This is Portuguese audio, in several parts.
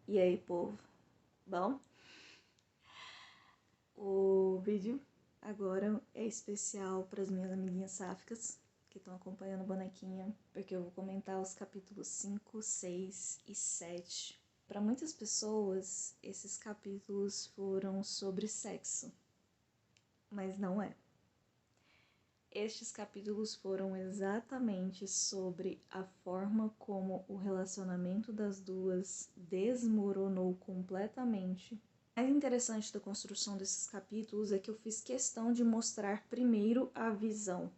E aí, povo? Bom, o vídeo agora é especial para as minhas amiguinhas sáficas que estão acompanhando a bonequinha, porque eu vou comentar os capítulos 5, 6 e 7. Para muitas pessoas, esses capítulos foram sobre sexo, mas não é. Estes capítulos foram exatamente sobre a forma como o relacionamento das duas desmoronou completamente. O mais interessante da construção desses capítulos é que eu fiz questão de mostrar primeiro a visão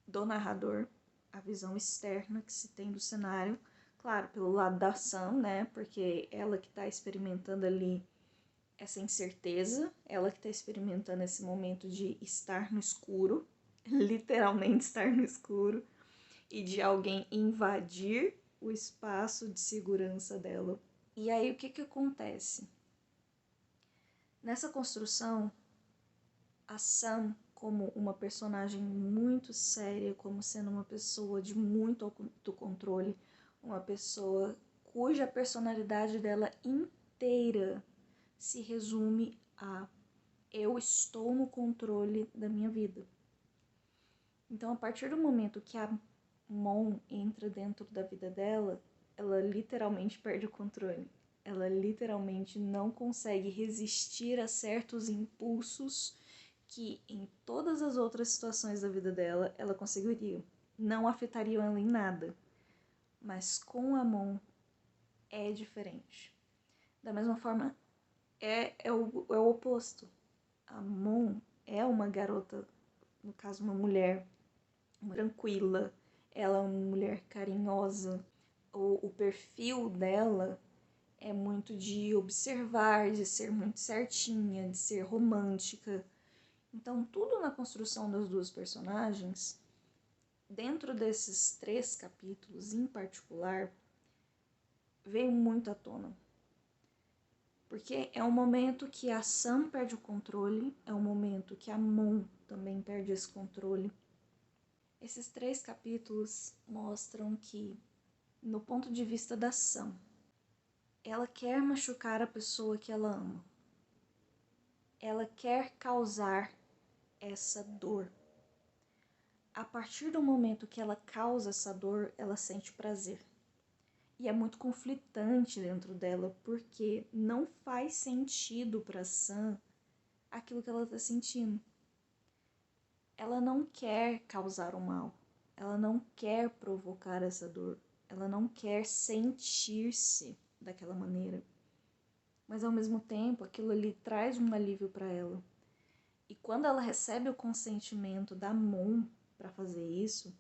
do narrador, a visão externa que se tem do cenário, claro, pelo lado da Sam, né, porque ela que está experimentando ali essa incerteza, ela que está experimentando esse momento de estar no escuro, literalmente estar no escuro, e de alguém invadir o espaço de segurança dela. E aí o que acontece? Nessa construção, a Sam, como uma personagem muito séria, como sendo uma pessoa de muito autocontrole, uma pessoa cuja personalidade dela inteira se resume a eu estou no controle da minha vida. Então, a partir do momento que a Mon entra dentro da vida dela, ela literalmente perde o controle. Ela literalmente não consegue resistir a certos impulsos que em todas as outras situações da vida dela ela conseguiria. Não afetariam ela em nada. Mas com a Mon é diferente. Da mesma forma, é o oposto. A Mon é uma garota, no caso uma mulher tranquila, ela é uma mulher carinhosa. O perfil dela é muito de observar, de ser muito certinha, de ser romântica. Então, tudo na construção das duas personagens, dentro desses 3 capítulos em particular, veio muito à tona. Porque é um momento que a Sam perde o controle, é um momento que a Mon também perde esse controle. Esses 3 capítulos mostram que, no ponto de vista da Sam, ela quer machucar a pessoa que ela ama. Ela quer causar essa dor. A partir do momento que ela causa essa dor, ela sente prazer. E é muito conflitante dentro dela, porque não faz sentido para Sam aquilo que ela está sentindo. Ela não quer causar o mal. Ela não quer provocar essa dor. Ela não quer sentir-se daquela maneira. Mas ao mesmo tempo, aquilo ali traz um alívio para ela. E quando ela recebe o consentimento da Mon para fazer isso,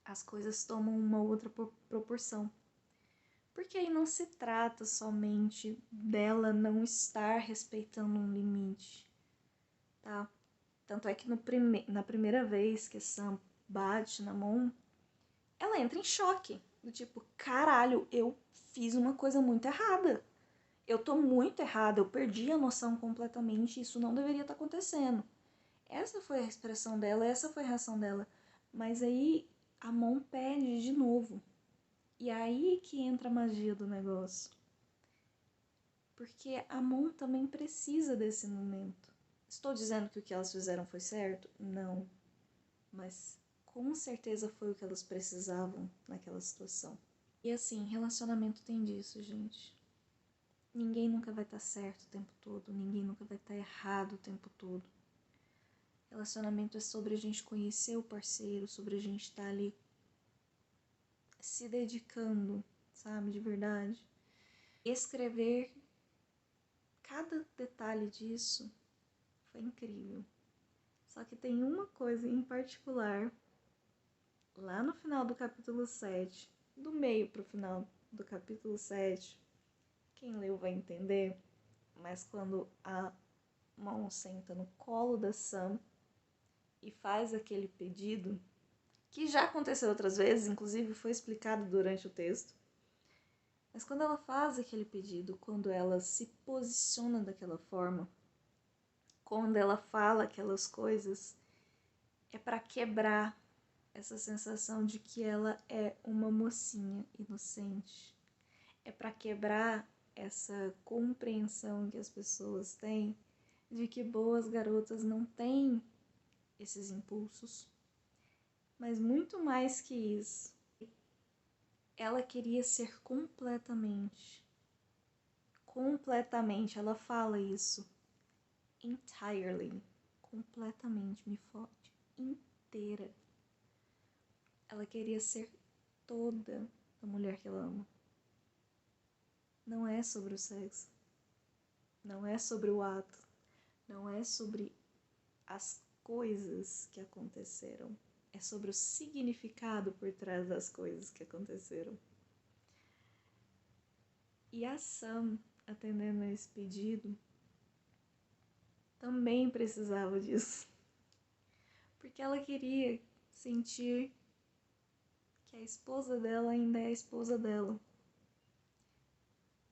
as coisas tomam uma outra proporção. Porque aí não se trata somente dela não estar respeitando um limite, tá? Tanto é que na primeira vez que Sam bate na Mon, ela entra em choque. Do tipo, caralho, eu fiz uma coisa muito errada. Eu tô muito errada, eu perdi a noção completamente, isso não deveria estar acontecendo. Essa foi a expressão dela, essa foi a reação dela. Mas aí a Mon pede de novo. E aí que entra a magia do negócio. Porque a Mon também precisa desse momento. Estou dizendo que o que elas fizeram foi certo? Não. Mas com certeza foi o que elas precisavam naquela situação. E assim, relacionamento tem disso, gente. Ninguém nunca vai estar certo o tempo todo, ninguém nunca vai estar errado o tempo todo. Relacionamento é sobre a gente conhecer o parceiro, sobre a gente estar ali se dedicando, sabe, de verdade. Escrever cada detalhe disso foi incrível. Só que tem uma coisa em particular, lá no final do capítulo 7, do meio pro final do capítulo 7, quem leu vai entender, mas quando a Mon senta no colo da Sam e faz aquele pedido, que já aconteceu outras vezes, inclusive foi explicado durante o texto, mas quando ela faz aquele pedido, quando ela se posiciona daquela forma, quando ela fala aquelas coisas, é para quebrar essa sensação de que ela é uma mocinha inocente. É para quebrar essa compreensão que as pessoas têm de que boas garotas não têm esses impulsos. Mas muito mais que isso, ela queria ser completamente, ela fala isso, entirely, completamente, me fode, inteira. Ela queria ser toda a mulher que ela ama. Não é sobre o sexo, não é sobre o ato, não é sobre as coisas que aconteceram. É sobre o significado por trás das coisas que aconteceram. E a Sam, atendendo a esse pedido, também precisava disso. Porque ela queria sentir que a esposa dela ainda é a esposa dela.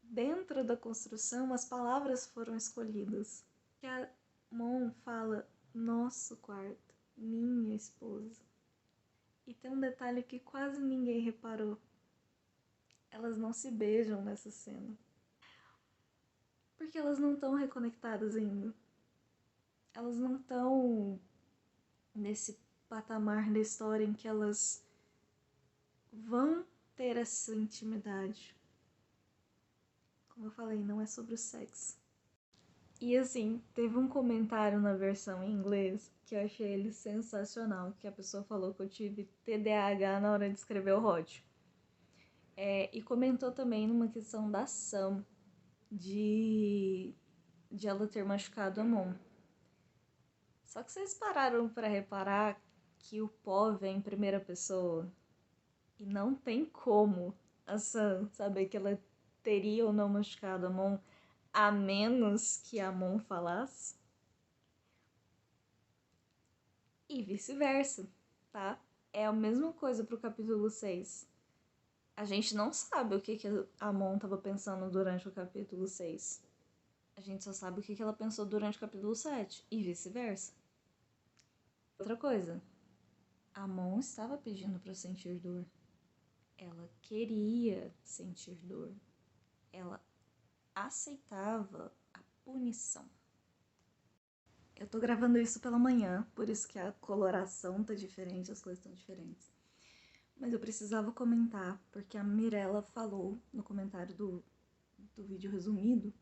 Dentro da construção, as palavras foram escolhidas. Que a Mon fala, nosso quarto, minha esposa. E tem um detalhe que quase ninguém reparou. Elas não se beijam nessa cena. Porque elas não estão reconectadas ainda. Elas não estão nesse patamar da história em que elas vão ter essa intimidade. Como eu falei, não é sobre o sexo. E assim, teve um comentário na versão em inglês que eu achei ele sensacional, que a pessoa falou que eu tive TDAH na hora de escrever o Rod. E comentou também numa questão da Sam, de ela ter machucado a mão. Só que vocês pararam para reparar que o pó vem em primeira pessoa? E não tem como a Sam saber que ela teria ou não machucado a mão, a menos que a Mon falasse. E vice-versa, tá? É a mesma coisa pro capítulo 6. A gente não sabe o que a Mon tava pensando durante o capítulo 6. A gente só sabe o que ela pensou durante o capítulo 7. E vice-versa. Outra coisa. A Mon estava pedindo para sentir dor. Ela queria sentir dor. Ela aceitava a punição. Eu tô gravando isso pela manhã, por isso que a coloração tá diferente, as coisas estão diferentes. Mas eu precisava comentar, porque a Mirella falou no comentário do vídeo resumido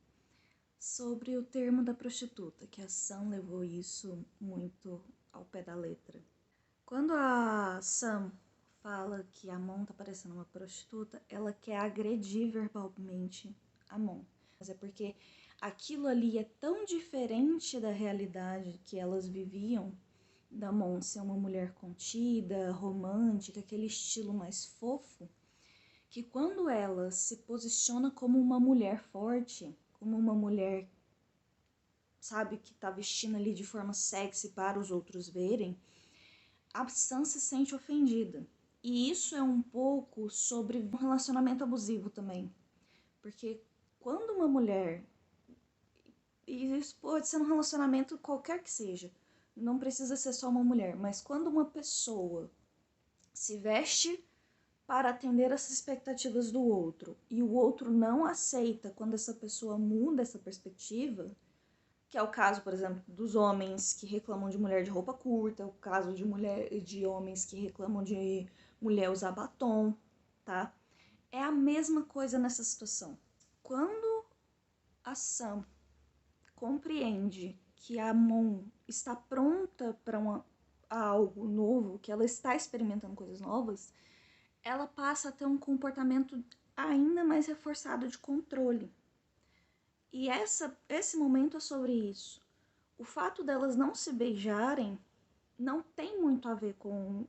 sobre o termo da prostituta, que a Sam levou isso muito ao pé da letra. Quando a Sam fala que a Mon tá parecendo uma prostituta, ela quer agredir verbalmente a Mon. Mas é porque aquilo ali é tão diferente da realidade que elas viviam, da Mon ser uma mulher contida, romântica, aquele estilo mais fofo, que quando ela se posiciona como uma mulher forte, como uma mulher, sabe, que tá vestindo ali de forma sexy para os outros verem, a Sam se sente ofendida. E isso é um pouco sobre um relacionamento abusivo também. Porque quando uma mulher, e isso pode ser um relacionamento qualquer que seja, não precisa ser só uma mulher, mas quando uma pessoa se veste para atender as expectativas do outro e o outro não aceita quando essa pessoa muda essa perspectiva, que é o caso, por exemplo, dos homens que reclamam de mulher de roupa curta, o caso de homens que reclamam de mulher usar batom, tá? É a mesma coisa nessa situação. Quando a Sam compreende que a Mon está pronta para algo novo, que ela está experimentando coisas novas, ela passa a ter um comportamento ainda mais reforçado de controle. E esse momento é sobre isso. O fato delas não se beijarem não tem muito a ver com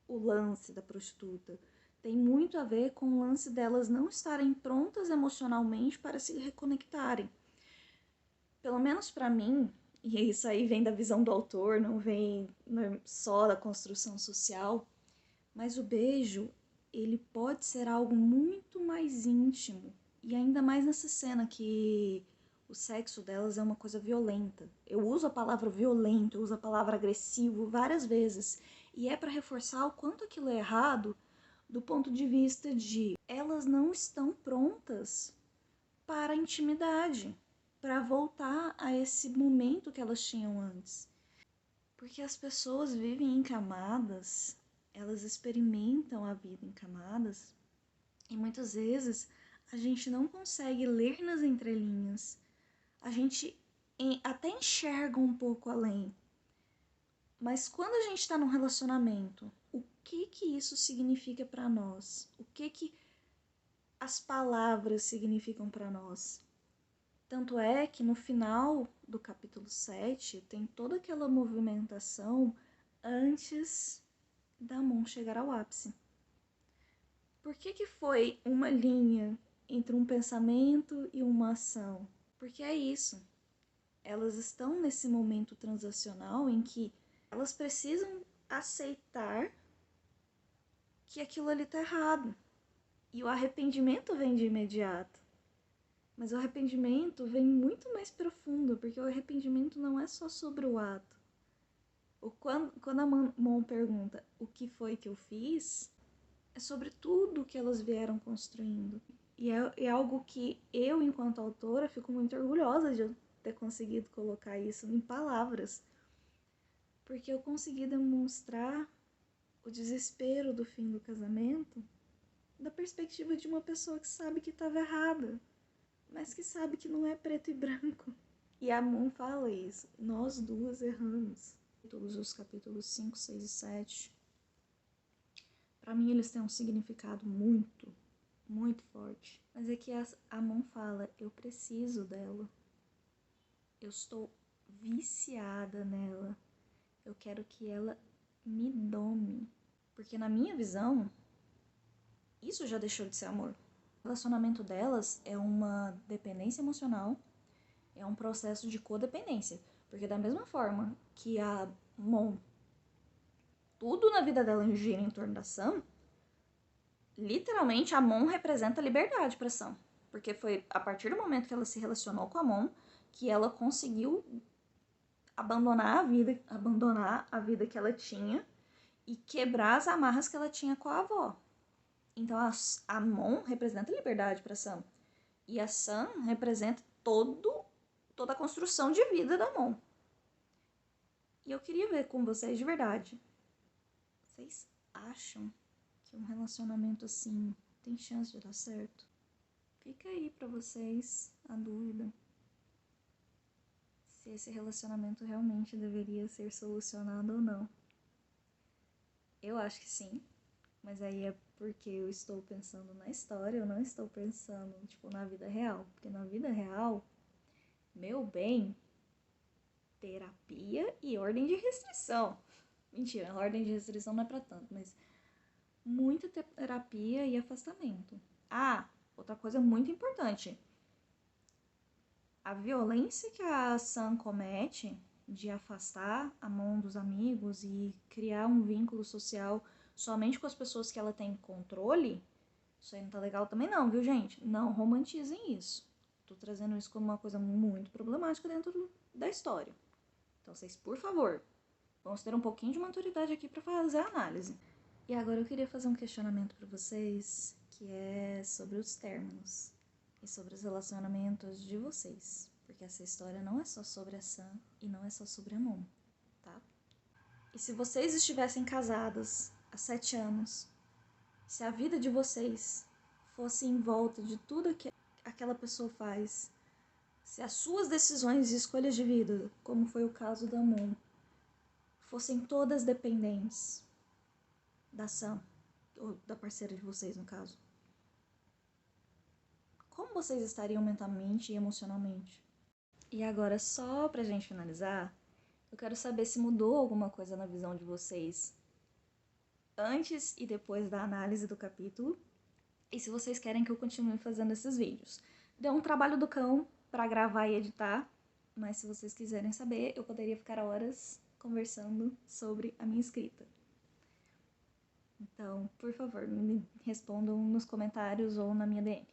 o lance da prostituta. Tem muito a ver com o lance delas não estarem prontas emocionalmente para se reconectarem. Pelo menos para mim, e isso aí vem da visão do autor, não vem só da construção social, mas o beijo, ele pode ser algo muito mais íntimo. E ainda mais nessa cena que o sexo delas é uma coisa violenta. Eu uso a palavra violento, eu uso a palavra agressivo várias vezes. E é para reforçar o quanto aquilo é errado, do ponto de vista de elas não estão prontas para a intimidade, para voltar a esse momento que elas tinham antes. Porque as pessoas vivem em camadas, elas experimentam a vida em camadas, e muitas vezes a gente não consegue ler nas entrelinhas. A gente até enxerga um pouco além. Mas quando a gente está num relacionamento, o que isso significa para nós? O que as palavras significam para nós? Tanto é que no final do capítulo 7 tem toda aquela movimentação antes da Mon chegar ao ápice. Por que foi uma linha entre um pensamento e uma ação? Porque é isso. Elas estão nesse momento transacional em que elas precisam aceitar que aquilo ali tá errado. E o arrependimento vem de imediato. Mas o arrependimento vem muito mais profundo, porque o arrependimento não é só sobre o ato. Quando a Mon pergunta o que foi que eu fiz, é sobre tudo que elas vieram construindo. E é algo que eu, enquanto autora, fico muito orgulhosa de eu ter conseguido colocar isso em palavras. Porque eu consegui demonstrar o desespero do fim do casamento da perspectiva de uma pessoa que sabe que estava errada, mas que sabe que não é preto e branco. E a Mon fala isso. Nós duas erramos. Todos os capítulos 5, 6 e 7. Para mim, eles têm um significado muito, muito forte. Mas é que a Mon fala, eu preciso dela. Eu estou viciada nela. Eu quero que ela me dome. Porque na minha visão, isso já deixou de ser amor. O relacionamento delas é uma dependência emocional, é um processo de codependência. Porque da mesma forma que a Mon, tudo na vida dela gira em torno da Sam, literalmente a Mon representa liberdade para Sam. Porque foi a partir do momento que ela se relacionou com a Mon que ela conseguiu abandonar a vida que ela tinha e quebrar as amarras que ela tinha com a avó. Então a Mon representa liberdade para Sam. E a Sam representa toda a construção de vida da Mon. E eu queria ver com vocês de verdade. Vocês acham que um relacionamento assim tem chance de dar certo? Fica aí pra vocês a dúvida. Se esse relacionamento realmente deveria ser solucionado ou não. Eu acho que sim. Mas aí é porque eu estou pensando na história, eu não estou pensando, na vida real. Porque na vida real, meu bem, terapia e ordem de restrição. Mentira, a ordem de restrição não é pra tanto, mas muita terapia e afastamento. Ah, outra coisa muito importante. A violência que a Sam comete de afastar a Mon dos amigos e criar um vínculo social somente com as pessoas que ela tem controle, isso aí não tá legal também não, viu, gente? Não romantizem isso. Tô trazendo isso como uma coisa muito problemática dentro da história. Então, vocês, por favor, vamos ter um pouquinho de maturidade aqui para fazer a análise. E agora eu queria fazer um questionamento para vocês, que é sobre os términos e sobre os relacionamentos de vocês. Porque essa história não é só sobre a Sam e não é só sobre a Mon, tá? E se vocês estivessem casadas há 7 anos, se a vida de vocês fosse em volta de tudo que aquela pessoa faz, se as suas decisões e escolhas de vida, como foi o caso da Mon, fossem todas dependentes da Sam, ou da parceira de vocês, no caso, como vocês estariam mentalmente e emocionalmente? E agora, só pra gente finalizar, eu quero saber se mudou alguma coisa na visão de vocês antes e depois da análise do capítulo, e se vocês querem que eu continue fazendo esses vídeos. Deu um trabalho do cão pra gravar e editar, mas se vocês quiserem saber, eu poderia ficar horas conversando sobre a minha escrita. Então, por favor, me respondam nos comentários ou na minha DM.